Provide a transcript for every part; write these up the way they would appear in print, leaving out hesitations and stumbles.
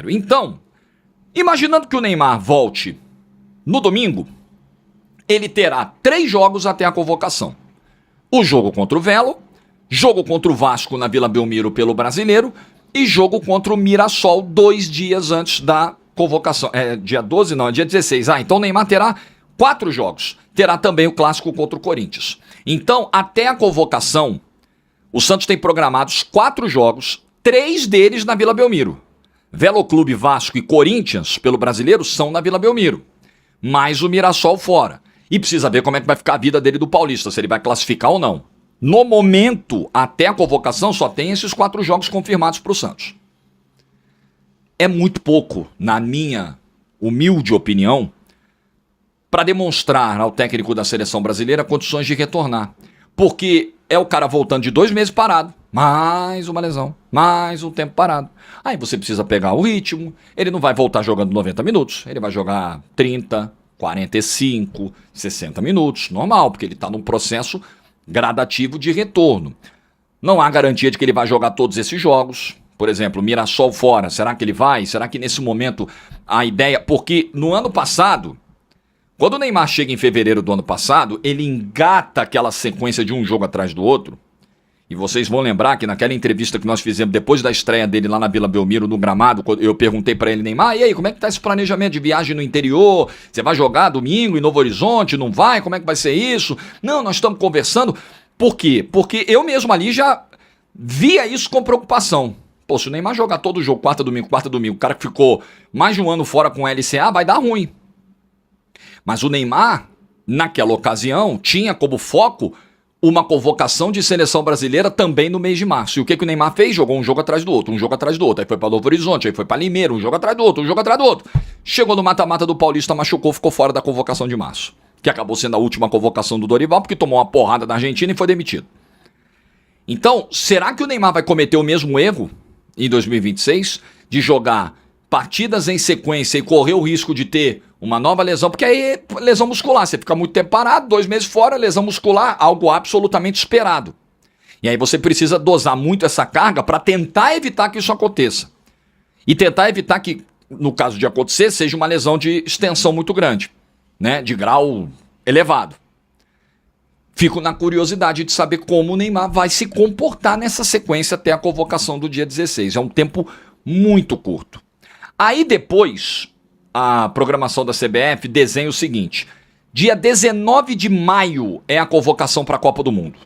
Então, imaginando que o Neymar volte no domingo, ele terá 3 jogos até a convocação. O jogo contra o Velo, jogo contra o Vasco na Vila Belmiro pelo Brasileiro e jogo contra o Mirassol 2 dias antes da convocação. É dia 12 não, é dia 16. Então o Neymar terá 4 jogos. Terá também o clássico contra o Corinthians. Então, até a convocação, o Santos tem programados 4 jogos, 3 deles na Vila Belmiro. Velo Clube, Vasco e Corinthians, pelo Brasileiro, são na Vila Belmiro. Mais o Mirassol fora. E precisa ver como é que vai ficar a vida dele do Paulista, se ele vai classificar ou não. No momento, até a convocação, só tem esses 4 jogos confirmados para o Santos. É muito pouco, na minha humilde opinião, para demonstrar ao técnico da seleção brasileira condições de retornar. Porque é o cara voltando de 2 meses parado, mais uma lesão, mais um tempo parado. Aí você precisa pegar o ritmo, ele não vai voltar jogando 90 minutos, ele vai jogar 30, 45, 60 minutos, normal, porque ele está num processo gradativo de retorno. Não há garantia de que ele vai jogar todos esses jogos. Por exemplo, Mirassol fora, será que ele vai? Será que nesse momento a ideia... Porque no ano passado, quando o Neymar chega em fevereiro do ano passado, ele engata aquela sequência de um jogo atrás do outro. E vocês vão lembrar que naquela entrevista que nós fizemos depois da estreia dele lá na Vila Belmiro, no gramado, eu perguntei pra ele, Neymar, e aí, como é que tá esse planejamento de viagem no interior? Você vai jogar domingo em Novo Horizonte? Não vai? Como é que vai ser isso? Não, nós estamos conversando. Por quê? Porque eu mesmo ali já via isso com preocupação. Pô, se o Neymar jogar todo o jogo, quarta, domingo, o cara que ficou mais de um ano fora com o LCA, vai dar ruim. Mas o Neymar, naquela ocasião, tinha como foco uma convocação de seleção brasileira também no mês de março. E o que o Neymar fez? Jogou um jogo atrás do outro, um jogo atrás do outro. Aí foi para Novo Horizonte, aí foi para Limeira, um jogo atrás do outro, um jogo atrás do outro. Chegou no mata-mata do Paulista, machucou, ficou fora da convocação de março. Que acabou sendo a última convocação do Dorival, porque tomou uma porrada da Argentina e foi demitido. Então, será que o Neymar vai cometer o mesmo erro em 2026? De jogar partidas em sequência e correr o risco de ter uma nova lesão, porque aí lesão muscular, você fica muito tempo parado, 2 meses fora, lesão muscular, algo absolutamente esperado. E aí você precisa dosar muito essa carga para tentar evitar que isso aconteça. E tentar evitar que, no caso de acontecer, seja uma lesão de extensão muito grande, né, de grau elevado. Fico na curiosidade de saber como o Neymar vai se comportar nessa sequência até a convocação do dia 16. É um tempo muito curto. Aí depois, a programação da CBF desenha o seguinte: dia 19 de maio é a convocação para a Copa do Mundo.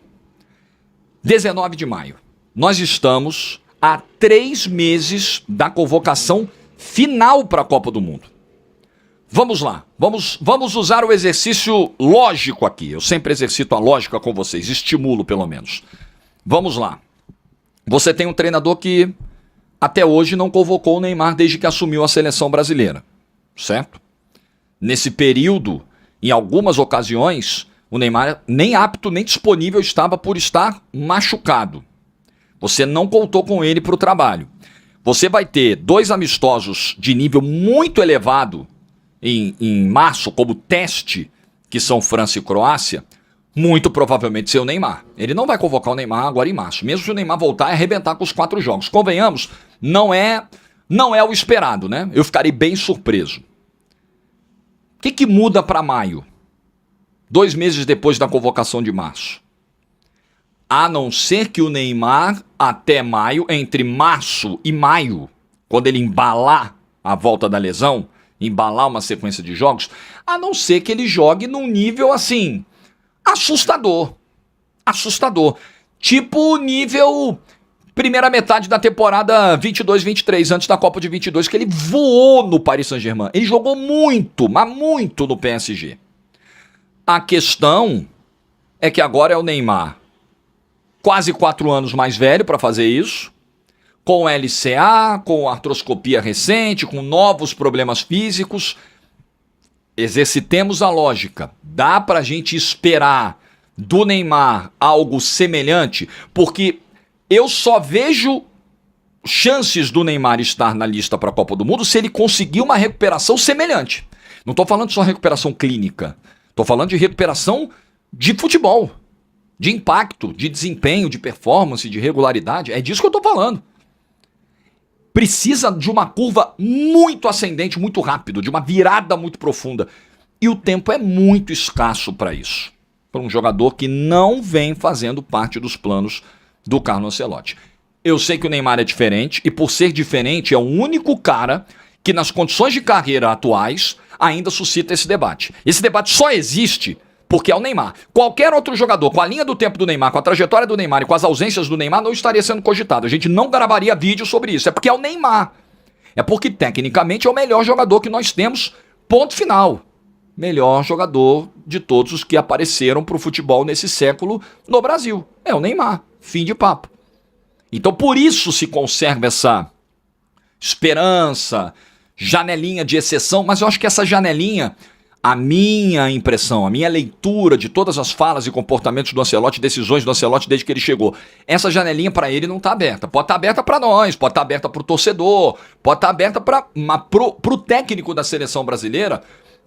19 de maio. Nós estamos a 3 meses da convocação final para a Copa do Mundo. Vamos lá, vamos usar o exercício lógico aqui. Eu sempre exercito a lógica com vocês, estimulo pelo menos. Vamos lá. Você tem um treinador que até hoje não convocou o Neymar desde que assumiu a seleção brasileira, certo? Nesse período, em algumas ocasiões, o Neymar nem apto nem disponível estava por estar machucado. Você não contou com ele para o trabalho. Você vai ter 2 amistosos de nível muito elevado em março, como teste, que são França e Croácia, muito provavelmente ser o Neymar. Ele não vai convocar o Neymar agora em março. Mesmo se o Neymar voltar e arrebentar com os 4 jogos. Convenhamos, não é o esperado, né? Eu ficarei bem surpreso. O que muda para maio? 2 meses depois da convocação de março. A não ser que o Neymar, até maio, entre março e maio, quando ele embalar a volta da lesão, embalar uma sequência de jogos, a não ser que ele jogue num nível assim, assustador. Tipo nível primeira metade da temporada 22-23, antes da Copa de 22, que ele voou no Paris Saint-Germain. Ele jogou muito, mas muito no PSG. A questão é que agora é o Neymar, quase 4 anos mais velho para fazer isso, com LCA, com artroscopia recente, com novos problemas físicos. Exercitemos a lógica. Dá pra gente esperar do Neymar algo semelhante? Porque eu só vejo chances do Neymar estar na lista para a Copa do Mundo se ele conseguir uma recuperação semelhante. Não estou falando só recuperação clínica. Estou falando de recuperação de futebol, de impacto, de desempenho, de performance, de regularidade. É disso que eu estou falando. precisa de uma curva muito ascendente, muito rápido, de uma virada muito profunda. E o tempo é muito escasso para isso. Para um jogador que não vem fazendo parte dos planos do Carlo Ancelotti. Eu sei que o Neymar é diferente, e por ser diferente, é o único cara que nas condições de carreira atuais ainda suscita esse debate. Esse debate só existe porque é o Neymar. Qualquer outro jogador com a linha do tempo do Neymar, com a trajetória do Neymar e com as ausências do Neymar não estaria sendo cogitado. A gente não gravaria vídeo sobre isso. É porque é o Neymar. É porque tecnicamente é o melhor jogador que nós temos, ponto final. Melhor jogador de todos os que apareceram pro futebol nesse século no Brasil. É o Neymar. Fim de papo. Então por isso se conserva essa esperança, janelinha de exceção, mas eu acho que essa janelinha, a minha impressão, a minha leitura de todas as falas e comportamentos do Ancelotti, decisões do Ancelotti desde que ele chegou, essa janelinha para ele não tá aberta. Pode estar aberta para nós, pode estar aberta pro torcedor, pode estar aberta pro técnico da seleção brasileira,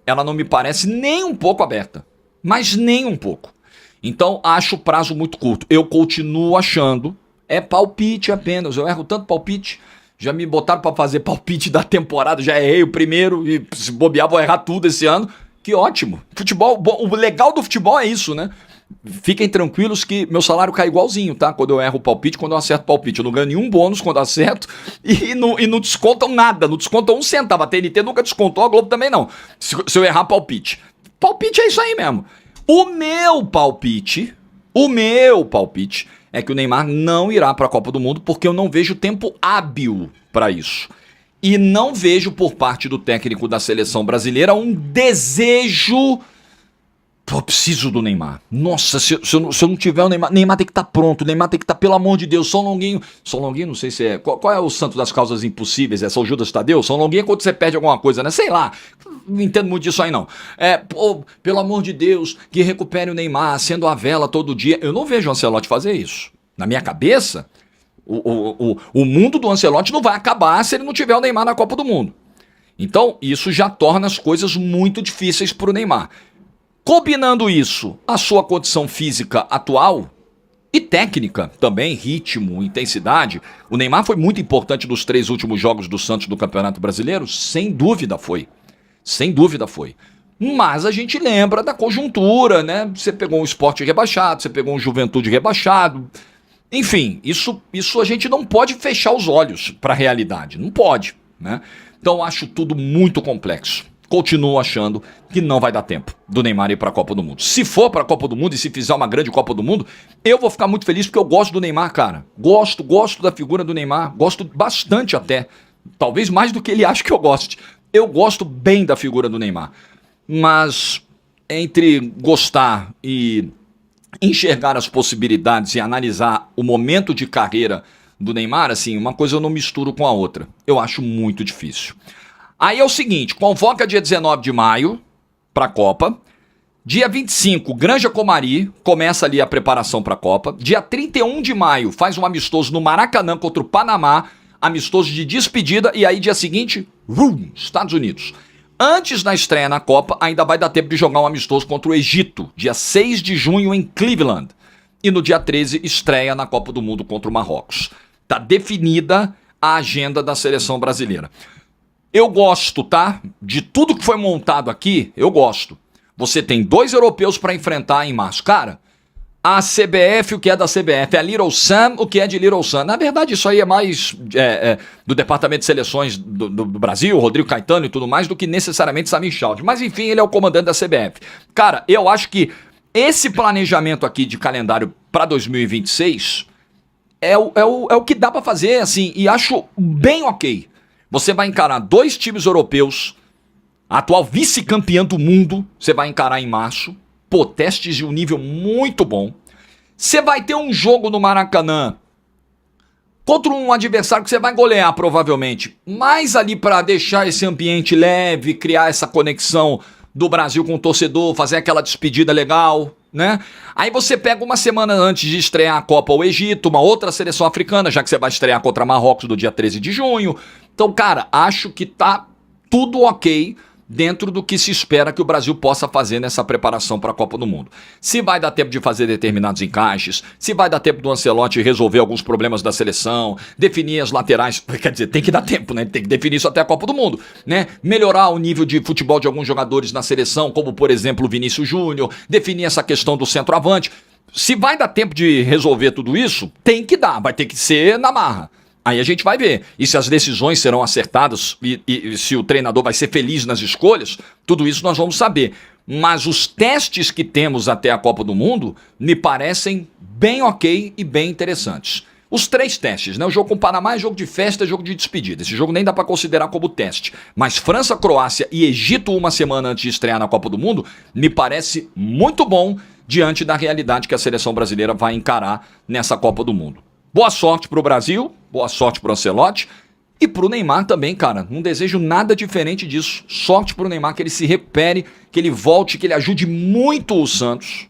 ela não me parece nem um pouco aberta, mas nem um pouco. Então acho o prazo muito curto. Eu continuo achando, é palpite apenas, eu erro tanto palpite. Já me botaram pra fazer palpite da temporada, já errei o primeiro e se bobear vou errar tudo esse ano. Que ótimo. Futebol, o legal do futebol é isso, né? Fiquem tranquilos que meu salário cai igualzinho, tá? Quando eu erro o palpite, quando eu acerto o palpite. Eu não ganho nenhum bônus quando eu acerto e não descontam nada, não descontam um centavo. A TNT nunca descontou, a Globo também não. Se eu errar palpite. Palpite é isso aí mesmo. O meu palpite é que o Neymar não irá para a Copa do Mundo porque eu não vejo tempo hábil para isso. E não vejo por parte do técnico da seleção brasileira um desejo... Pô, eu preciso do Neymar. Nossa, se eu não tiver o Neymar tem que estar pronto. O Neymar tem que estar, pelo amor de Deus. São Longuinho, não sei se é... Qual é o santo das causas impossíveis? É São Judas Tadeu? São Longuinho é quando você perde alguma coisa, né? Sei lá. Não entendo muito disso aí, não. Pô, pelo amor de Deus, que recupere o Neymar, acendo a vela todo dia. Eu não vejo o Ancelotti fazer isso. Na minha cabeça, o mundo do Ancelotti não vai acabar se ele não tiver o Neymar na Copa do Mundo. Então, isso já torna as coisas muito difíceis para o Neymar. Combinando isso, a sua condição física atual e técnica também, ritmo, intensidade. O Neymar foi muito importante nos 3 últimos jogos do Santos do Campeonato Brasileiro, sem dúvida foi. Sem dúvida foi. Mas a gente lembra da conjuntura, né? Você pegou um Sport rebaixado, você pegou um Juventude rebaixado. Enfim, isso a gente não pode fechar os olhos para a realidade. Não pode, né? Então acho tudo muito complexo. Continuo achando que não vai dar tempo do Neymar ir para a Copa do Mundo. Se for para a Copa do Mundo e se fizer uma grande Copa do Mundo, eu vou ficar muito feliz porque eu gosto do Neymar, cara. Gosto da figura do Neymar, gosto bastante até. Talvez mais do que ele acha que eu goste. Eu gosto bem da figura do Neymar. Mas entre gostar e enxergar as possibilidades e analisar o momento de carreira do Neymar, assim, uma coisa eu não misturo com a outra. Eu acho muito difícil. Aí é o seguinte, convoca dia 19 de maio para a Copa. Dia 25, Granja Comari, começa ali a preparação para a Copa. Dia 31 de maio, faz um amistoso no Maracanã contra o Panamá, amistoso de despedida. E aí dia seguinte, Estados Unidos. Antes da estreia na Copa, ainda vai dar tempo de jogar um amistoso contra o Egito, dia 6 de junho em Cleveland. E no dia 13, estreia na Copa do Mundo contra o Marrocos. Tá definida a agenda da seleção brasileira. Eu gosto, tá? De tudo que foi montado aqui, eu gosto. Você tem 2 europeus para enfrentar em março. Cara, a CBF, o que é da CBF, a Little Sam, o que é de Little Sam. Na verdade, isso aí é mais do Departamento de Seleções do Brasil, Rodrigo Caetano e tudo mais, do que necessariamente Samir Chaldi. Mas enfim, ele é o comandante da CBF. Cara, eu acho que esse planejamento aqui de calendário para 2026 é o que dá para fazer, assim, e acho bem ok. Você vai encarar 2 times europeus, a atual vice-campeã do mundo, você vai encarar em março. Pô, testes de um nível muito bom. Você vai ter um jogo no Maracanã contra um adversário que você vai golear, provavelmente. Mas ali para deixar esse ambiente leve, criar essa conexão do Brasil com o torcedor, fazer aquela despedida legal, né? Aí você pega uma semana antes de estrear a Copa o Egito, uma outra seleção africana, já que você vai estrear contra Marrocos do dia 13 de junho. Então, cara, acho que tá tudo ok dentro do que se espera que o Brasil possa fazer nessa preparação para a Copa do Mundo. Se vai dar tempo de fazer determinados encaixes, se vai dar tempo do Ancelotti resolver alguns problemas da seleção, definir as laterais, quer dizer, tem que dar tempo, né? Tem que definir isso até a Copa do Mundo, né? Melhorar o nível de futebol de alguns jogadores na seleção, como por exemplo o Vinícius Júnior, definir essa questão do centroavante. Se vai dar tempo de resolver tudo isso, tem que dar, vai ter que ser na marra. Aí a gente vai ver. E se as decisões serão acertadas e se o treinador vai ser feliz nas escolhas, tudo isso nós vamos saber. Mas os testes que temos até a Copa do Mundo me parecem bem ok e bem interessantes. Os 3 testes, né? O jogo com o Panamá é jogo de festa, jogo de despedida. Esse jogo nem dá pra considerar como teste. Mas França, Croácia e Egito uma semana antes de estrear na Copa do Mundo me parece muito bom diante da realidade que a seleção brasileira vai encarar nessa Copa do Mundo. Boa sorte pro Brasil, boa sorte pro Ancelotti e pro Neymar também, cara. Não desejo nada diferente disso. Sorte pro Neymar, que ele se recupere, que ele volte, que ele ajude muito o Santos